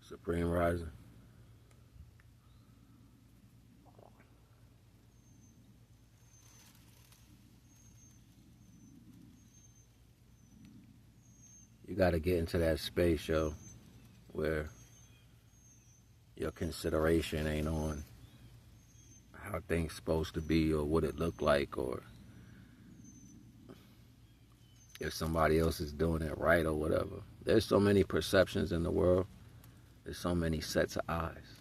Supreme Rising. You got to get into that space, yo, where your consideration ain't on how things supposed to be or what it look like or if somebody else is doing it right or whatever. There's so many perceptions in the world. There's so many sets of eyes.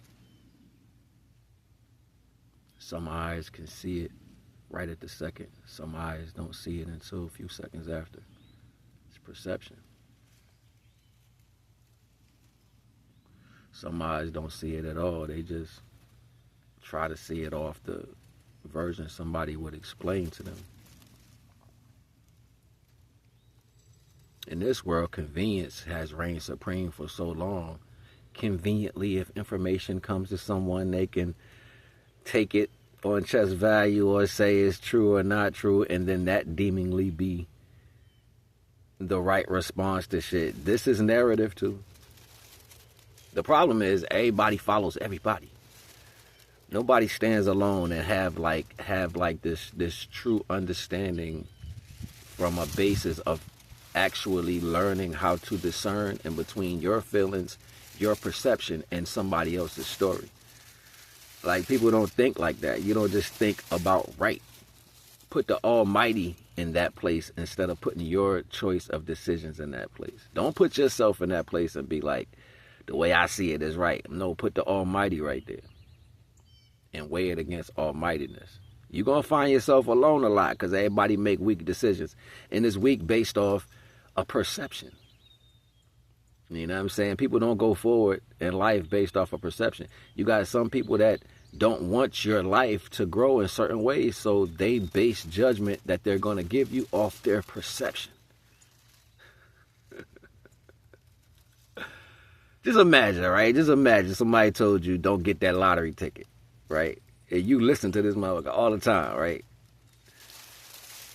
Some eyes can see it right at the second. Some eyes don't see it until a few seconds after. It's perception. Some eyes don't see it at all. They just try to see it off the version somebody would explain to them. In this world, convenience has reigned supreme for so long. Conveniently, if information comes to someone, they can take it on chest value or say it's true or not true, and then that deemingly be the right response to shit. This is narrative too. The problem is everybody follows everybody. Nobody stands alone and have like this true understanding from a basis of actually learning how to discern in between your feelings, your perception, and somebody else's story. Like, people don't think like that. You don't just think about right. Put the Almighty in that place instead of putting your choice of decisions in that place. Don't put yourself in that place and be like, the way I see it is right. No, put the Almighty right there and weigh it against almightiness. You're going to find yourself alone a lot because everybody make weak decisions. And it's weak based off a perception. You know what I'm saying? People don't go forward in life based off of perception. You got some people that don't want your life to grow in certain ways, so they base judgment that they're going to give you off their perception. Just imagine, right? Just imagine somebody told you don't get that lottery ticket, right? And you listen to this motherfucker all the time, right?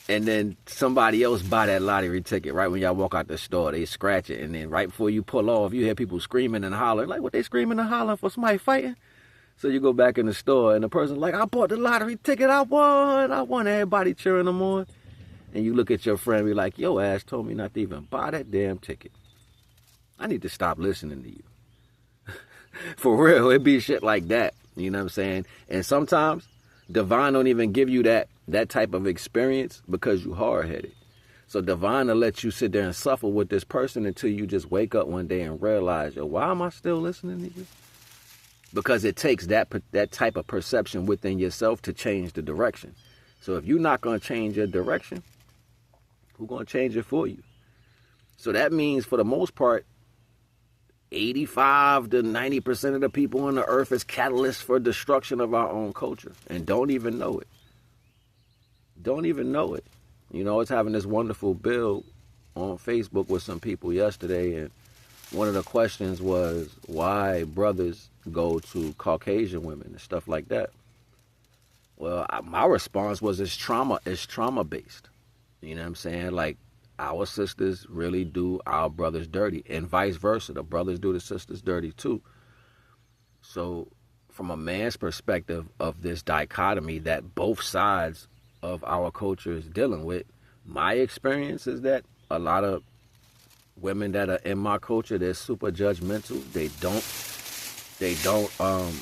And then somebody else buy that lottery ticket right when y'all walk out the store. They scratch it, and then right before you pull off, you hear people screaming and hollering. Like, what they screaming and hollering for? Somebody fighting? So you go back in the store, and the person's like, I bought the lottery ticket. I won. Everybody cheering them on. And you look at your friend and be like, your ass told me not to even buy that damn ticket. I need to stop listening to you. For real, it be shit like that. You know what I'm saying? And sometimes divine don't even give you that type of experience because you hard-headed. So divine will let you sit there and suffer with this person until you just wake up one day and realize, yo, why am I still listening to you? Because it takes that type of perception within yourself to change the direction. So if you're not going to change your direction, who's going to change it for you? So that means, for the most part, 85 to 90% of the people on the earth is catalysts for destruction of our own culture and don't even know it. Don't even know it. You know, I was having this wonderful build on Facebook with some people yesterday, and one of the questions was why brothers go to Caucasian women and stuff like that. Well, my response was it's trauma based. You know what I'm saying? Like, our sisters really do our brothers dirty, and vice versa. The brothers do the sisters dirty too. So from a man's perspective of this dichotomy that both sides of our culture is dealing with, my experience is that a lot of women that are in my culture, they're super judgmental.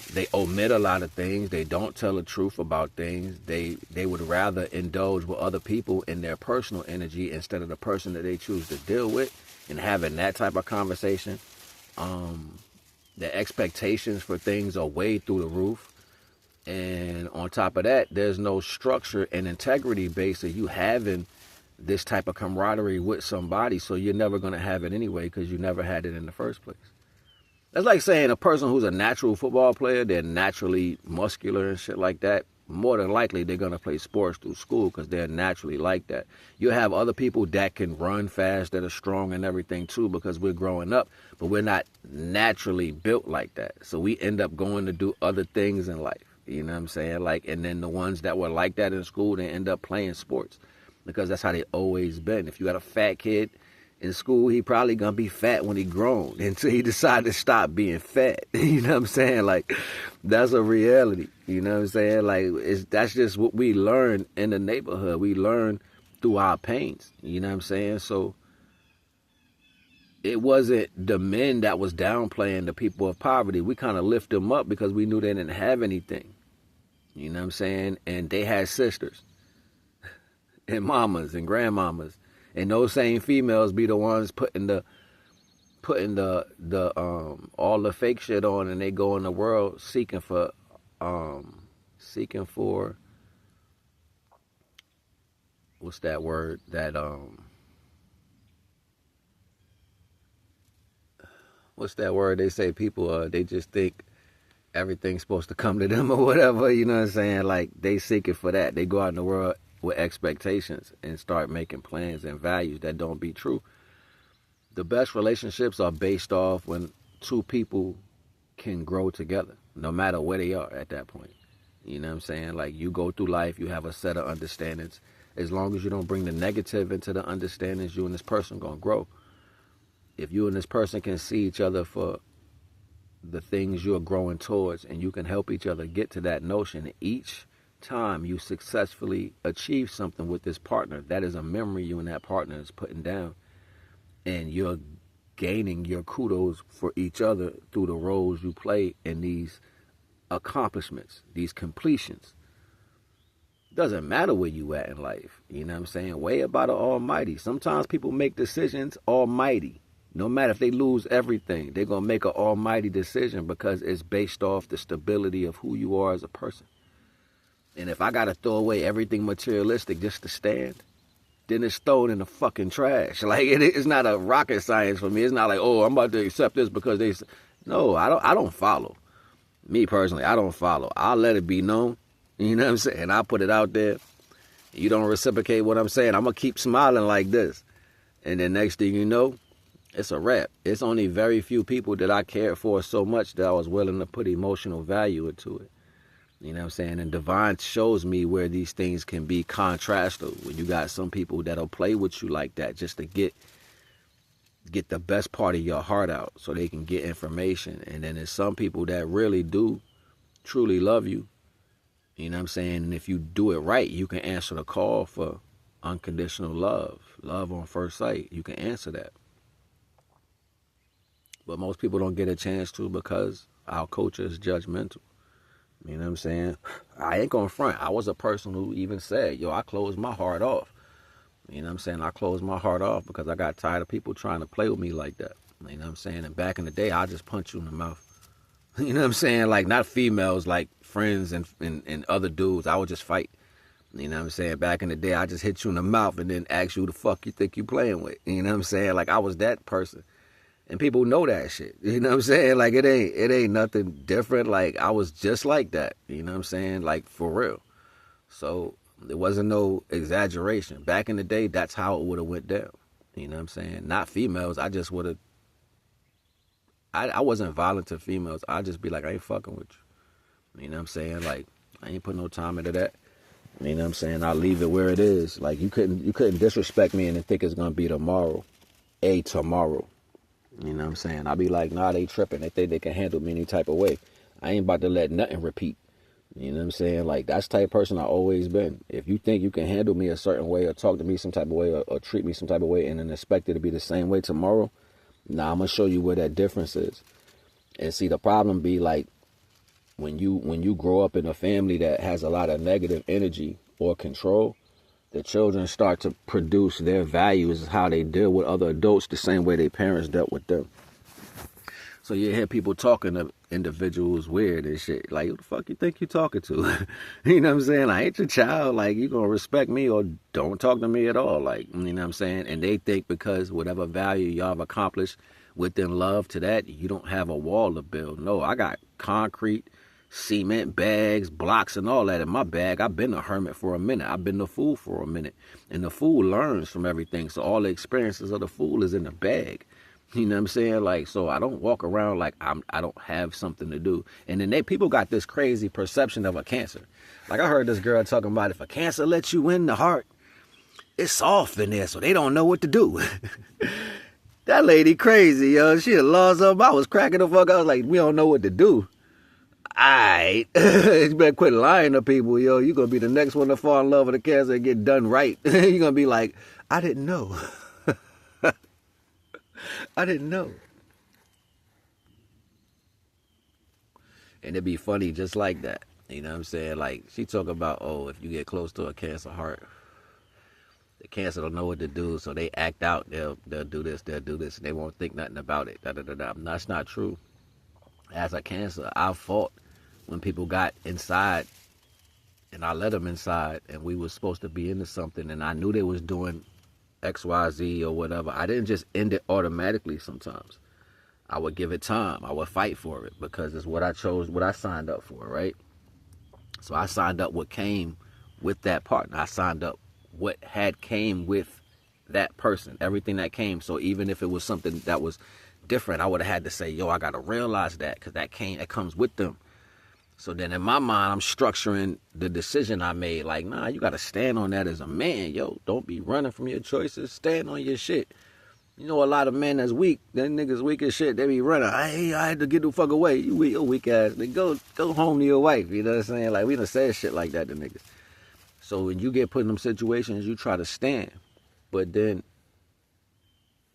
They omit a lot of things. They don't tell the truth about things. They would rather indulge with other people in their personal energy instead of the person that they choose to deal with, and having that type of conversation. The expectations for things are way through the roof. And on top of that, there's no structure and integrity base of you having this type of camaraderie with somebody, so you're never going to have it anyway because you never had it in the first place. That's like saying a person who's a natural football player, they're naturally muscular and shit like that. More than likely, they're going to play sports through school because they're naturally like that. You have other people that can run fast, that are strong and everything too, because we're growing up, but we're not naturally built like that. So we end up going to do other things in life. You know what I'm saying? Like, and then the ones that were like that in school, they end up playing sports because that's how they always been. If you got a fat kid In school, he probably gonna be fat when he grown until he decide to stop being fat. You know what I'm saying? Like, that's a reality. You know what I'm saying? Like, that's just what we learn in the neighborhood. We learn through our pains. You know what I'm saying? So it wasn't the men that was downplaying the people of poverty. We kind of lift them up because we knew they didn't have anything. You know what I'm saying? And they had sisters and mamas and grandmamas. And those same females be the ones putting the all the fake shit on, and they go in the world seeking for what's that word that what's that word they say people they just think everything's supposed to come to them or whatever, you know what I'm saying? Like, they seeking for that. They go out in the world with expectations and start making plans and values that don't be true. The best relationships are based off when two people can grow together, no matter where they are at that point. You know what I'm saying? Like, you go through life, you have a set of understandings. As long as you don't bring the negative into the understandings, you and this person gonna grow. If you and this person can see each other for the things you're growing towards, and you can help each other get to that notion, each time you successfully achieve something with this partner, that is a memory you and that partner is putting down, and you're gaining your kudos for each other through the roles you play in these accomplishments, these completions. Doesn't matter where you at in life, you know what I'm saying? Way about the almighty. Sometimes people make decisions almighty. No matter if they lose everything, they're going to make an almighty decision because it's based off the stability of who you are as a person. And if I got to throw away everything materialistic just to stand, then it's thrown in the fucking trash. Like, it's not a rocket science for me. It's not like, oh, I'm about to accept this because they... No, I don't follow. Me personally, I don't follow. I'll let it be known. You know what I'm saying? I'll put it out there. You don't reciprocate what I'm saying, I'm going to keep smiling like this. And then next thing you know, it's a wrap. It's only very few people that I cared for so much that I was willing to put emotional value into it. You know what I'm saying? And divine shows me where these things can be contrasted. When you got some people that'll play with you like that just to get the best part of your heart out so they can get information. And then there's some people that really do truly love you. You know what I'm saying? And if you do it right, you can answer the call for unconditional love. Love on first sight. You can answer that. But most people don't get a chance to because our culture is judgmental. You know what I'm saying? I ain't gonna front. I was a person who even said, yo, I closed my heart off. You know what I'm saying? I closed my heart off because I got tired of people trying to play with me like that. You know what I'm saying? And back in the day, I just punch you in the mouth. You know what I'm saying? Like, not females, like friends and other dudes. I would just fight. You know what I'm saying? Back in the day, I just hit you in the mouth and then ask you who the fuck you think you playing with. You know what I'm saying? Like, I was that person. And people know that shit. You know what I'm saying? Like, it ain't nothing different. Like, I was just like that. You know what I'm saying? Like, for real. So there wasn't no exaggeration. Back in the day, that's how it would have went down. You know what I'm saying? Not females. I just would have... I wasn't violent to females. I'd just be like, I ain't fucking with you. You know what I'm saying? Like, I ain't put no time into that. You know what I'm saying? I'll leave it where it is. Like, you couldn't disrespect me and then think it's going to be tomorrow. Tomorrow. You know what I'm saying? I'll be like, nah, they tripping. They think they can handle me any type of way. I ain't about to let nothing repeat. You know what I'm saying? Like, that's the type of person I've always been. If you think you can handle me a certain way or talk to me some type of way or treat me some type of way and then expect it to be the same way tomorrow, nah, I'm going to show you where that difference is. And see, the problem be like, when you grow up in a family that has a lot of negative energy or control, the children start to produce their values, how they deal with other adults the same way their parents dealt with them. So you hear people talking to individuals weird and shit. Like, who the fuck you think you talking to? You know what I'm saying? I ain't your child. Like, you gonna respect me or don't talk to me at all. Like, you know what I'm saying? And they think because whatever value y'all have accomplished within love to that, you don't have a wall to build. No, I got concrete, cement, bags, blocks, and all that in my bag. I've been a hermit for a minute. I've been the fool for a minute. And the fool learns from everything. So all the experiences of the fool is in the bag. You know what I'm saying? Like, so I don't walk around like I don't have something to do. And then people got this crazy perception of a cancer. Like, I heard this girl talking about if a cancer lets you in the heart, it's soft in there, so they don't know what to do. That lady crazy, yo. She had lost something. I was cracking the fuck. I was like, we don't know what to do. Alright. You better quit lying to people, yo. You're going to be the next one to fall in love with a cancer and get done right. You're going to be like, I didn't know. I didn't know. And it'd be funny just like that. You know what I'm saying? Like, she talk about, oh, if you get close to a cancer heart, the cancer don't know what to do, so they act out. They'll do this, and they won't think nothing about it. That's not true. As a cancer, I fought when people got inside, and I let them inside, and we was supposed to be into something, and I knew they was doing X, Y, Z, or whatever. I didn't just end it automatically sometimes. I would give it time. I would fight for it because it's what I chose, what I signed up for, right? So I signed up what came with that partner. I signed up what had came with that person, everything that came. So even if it was something that was different, I would have had to say, yo, I got to realize that because it comes with them. So then in my mind, I'm structuring the decision I made. Like, nah, you got to stand on that as a man. Yo, don't be running from your choices. Stand on your shit. You know, a lot of men that's weak, them niggas weak as shit, they be running. I had to get the fuck away. You weak ass. Then go home to your wife. You know what I'm saying? Like, we done said shit like that to niggas. So when you get put in them situations, you try to stand. But then,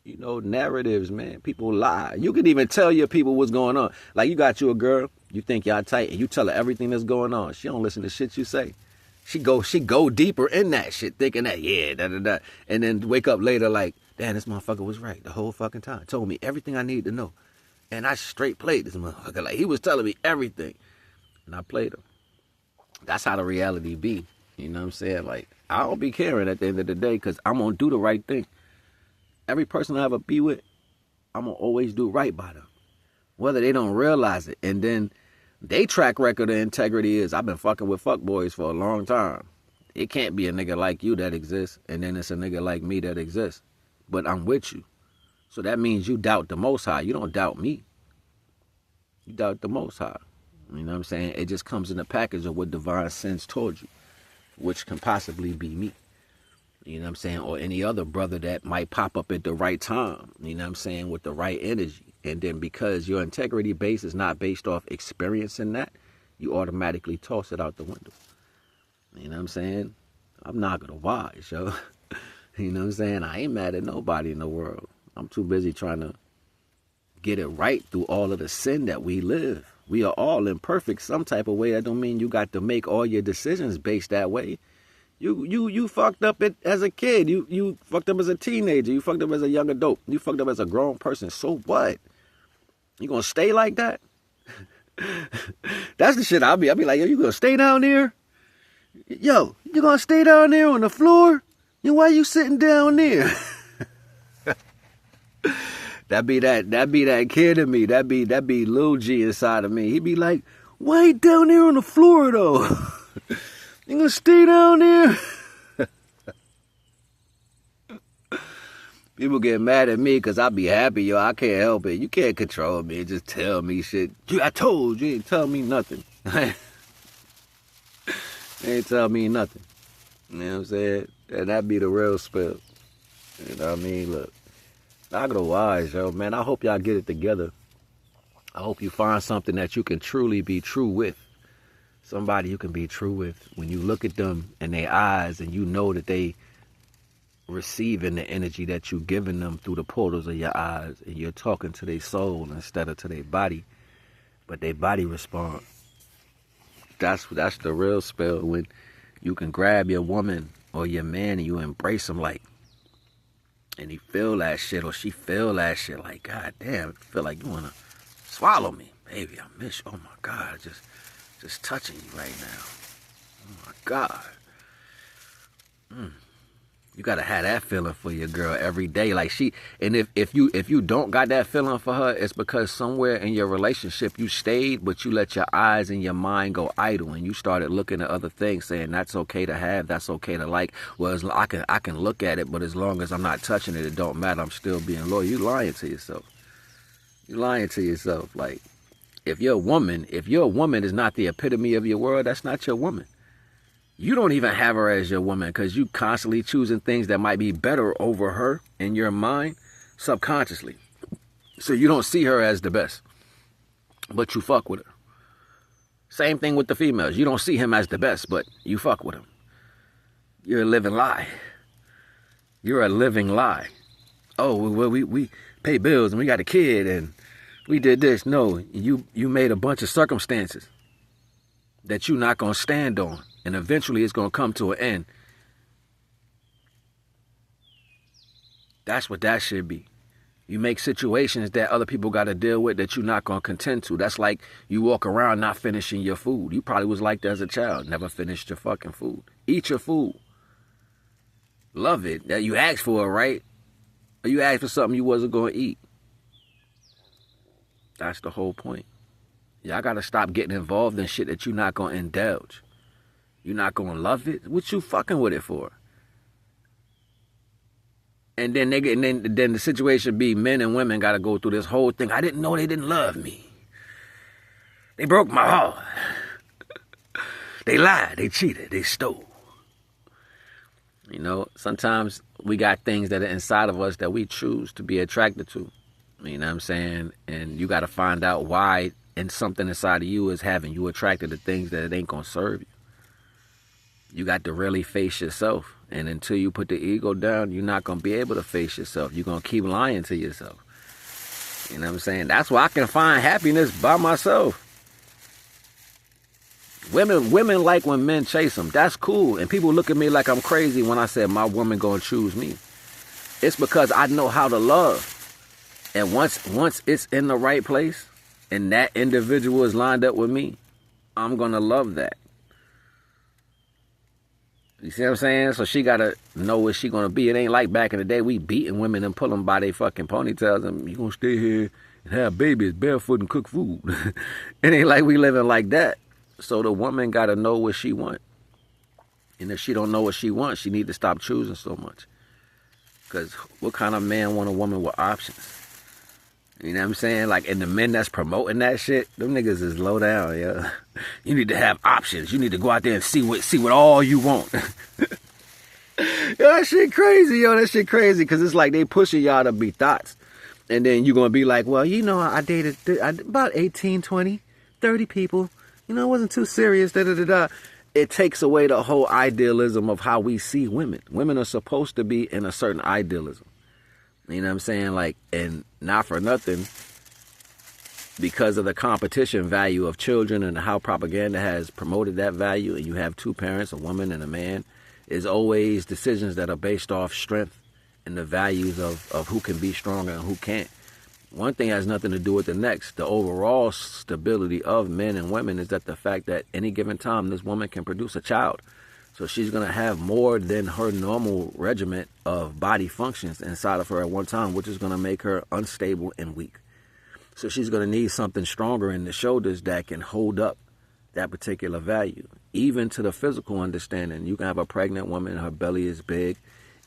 you know, narratives, man. People lie. You can even tell your people what's going on. Like, you got you a girl, you think y'all tight, and you tell her everything that's going on. She don't listen to shit you say. She go deeper in that shit, thinking that, yeah, and then wake up later like, damn, this motherfucker was right the whole fucking time. Told me everything I need to know. And I straight played this motherfucker. Like, he was telling me everything. And I played him. That's how the reality be. You know what I'm saying? Like, I don't be caring at the end of the day because I'm going to do the right thing. Every person I ever be with, I'm going to always do right by them. Whether they don't realize it. And then they track record of integrity is, I've been fucking with fuckboys for a long time. It can't be a nigga like you that exists, and then it's a nigga like me that exists. But I'm with you. So that means you doubt the Most High. You don't doubt me. You doubt the Most High. You know what I'm saying? It just comes in the package of what divine sends towards you, which can possibly be me. You know what I'm saying? Or any other brother that might pop up at the right time. You know what I'm saying? With the right energy. And then because your integrity base is not based off experiencing that, you automatically toss it out the window. You know what I'm saying? I'm Naga the Wise, yo. You know what I'm saying? I ain't mad at nobody in the world. I'm too busy trying to get it right through all of the sin that we live. We are all imperfect some type of way. That don't mean you got to make all your decisions based that way. You fucked up as a kid. You fucked up as a teenager. You fucked up as a young adult. You fucked up as a grown person. So what? You gonna stay like that? That's the shit I'll be like, yo, you gonna stay down there? Yo, you gonna stay down there on the floor? Yo, why you sitting down there? That be that kid in me. That be Lil G inside of me. He be like, why you down there on the floor though? You gonna stay down there? People get mad at me because I be happy, yo. I can't help it. You can't control me. Just tell me shit. I told you. You ain't tell me nothing. You ain't tell me nothing. You know what I'm saying? And that be the real spell. You know what I mean? Look. Naga the Wise, yo, man. I hope y'all get it together. I hope you find something that you can truly be true with. Somebody you can be true with. When you look at them in their eyes and you know that they receiving the energy that you're giving them through the portals of your eyes, and you're talking to their soul instead of to their body, but their body respond. That's the real spell, when you can grab your woman or your man and you embrace them like, and he feel that shit or she feel that shit like, God damn, I feel like you want to swallow me. Baby, I miss you. Oh my God, just touching you right now. Oh my God. You gotta have that feeling for your girl every day. Like and if you don't got that feeling for her, it's because somewhere in your relationship you stayed, but you let your eyes and your mind go idle, and you started looking at other things, saying that's okay to have, that's okay to like. Well, I can look at it, but as long as I'm not touching it, it don't matter. I'm still being loyal. You lying to yourself. You lying to yourself. Like, if your woman is not the epitome of your world, that's not your woman. You don't even have her as your woman because you constantly choosing things that might be better over her in your mind. subconsciously. So you don't see her as the best, but you fuck with her. Same thing with the females. You don't see him as the best, but you fuck with him. You're a living lie. You're a living lie. Oh, well, we pay bills and we got a kid and we did this. No, you made a bunch of circumstances that you're not going to stand on. And eventually it's going to come to an end. That's what that should be. You make situations that other people got to deal with that you're not going to contend to. That's like you walk around not finishing your food. You probably was like that as a child. Never finished your fucking food. Eat your food. Love it. That you asked for it, right? Or you asked for something you wasn't going to eat. That's the whole point. Y'all got to stop getting involved in shit that you're not going to indulge. You're not going to love it. What you fucking with it for? And then then the situation be men and women got to go through this whole thing. I didn't know they didn't love me. They broke my heart. They lied. They cheated. They stole. You know, sometimes we got things that are inside of us that we choose to be attracted to. You know what I'm saying? And you got to find out why and something inside of you is having you attracted to things that it ain't going to serve you. You got to really face yourself. And until you put the ego down, you're not going to be able to face yourself. You're going to keep lying to yourself. You know what I'm saying? That's why I can find happiness by myself. Women like when men chase them. That's cool. And people look at me like I'm crazy when I said my woman going to choose me. It's because I know how to love. And once it's in the right place and that individual is lined up with me, I'm going to love that. You see what I'm saying? So she got to know what she going to be. It ain't like back in the day we beating women and pull them by their fucking ponytails and you going to stay here and have babies barefoot and cook food. It ain't like we living like that. So the woman got to know what she want. And if she don't know what she wants, she need to stop choosing so much. Because what kind of man want a woman with options? You know what I'm saying? Like, and the men that's promoting that shit, them niggas is low down, yeah. You need to have options. You need to go out there and see what all you want. Yo, that shit crazy, yo. That shit crazy. Because it's like they pushing y'all to be thoughts. And then you're going to be like, well, you know, I dated about 18, 20, 30 people. You know, it wasn't too serious, da-da-da-da. It takes away the whole idealism of how we see women. Women are supposed to be in a certain idealism. You know what I'm saying? Like, and not for nothing, because of the competition value of children and how propaganda has promoted that value, and you have two parents, a woman and a man, is always decisions that are based off strength and the values of who can be stronger and who can't. One thing has nothing to do with the next. The overall stability of men and women is that the fact that any given time this woman can produce a child. So she's going to have more than her normal regiment of body functions inside of her at one time, which is going to make her unstable and weak. So she's going to need something stronger in the shoulders that can hold up that particular value. Even to the physical understanding, you can have a pregnant woman, her belly is big.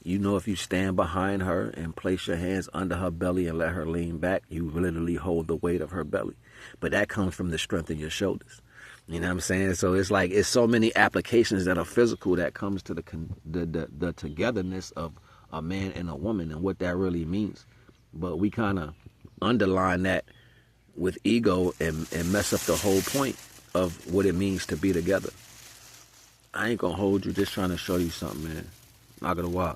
You know, if you stand behind her and place your hands under her belly and let her lean back, you literally hold the weight of her belly. But that comes from the strength in your shoulders. You know what I'm saying? So it's like, it's so many applications that are physical that comes to the togetherness of a man and a woman and what that really means. But we kind of underline that with ego and mess up the whole point of what it means to be together. I ain't gonna hold you, just trying to show you something, man. Naga the Wise.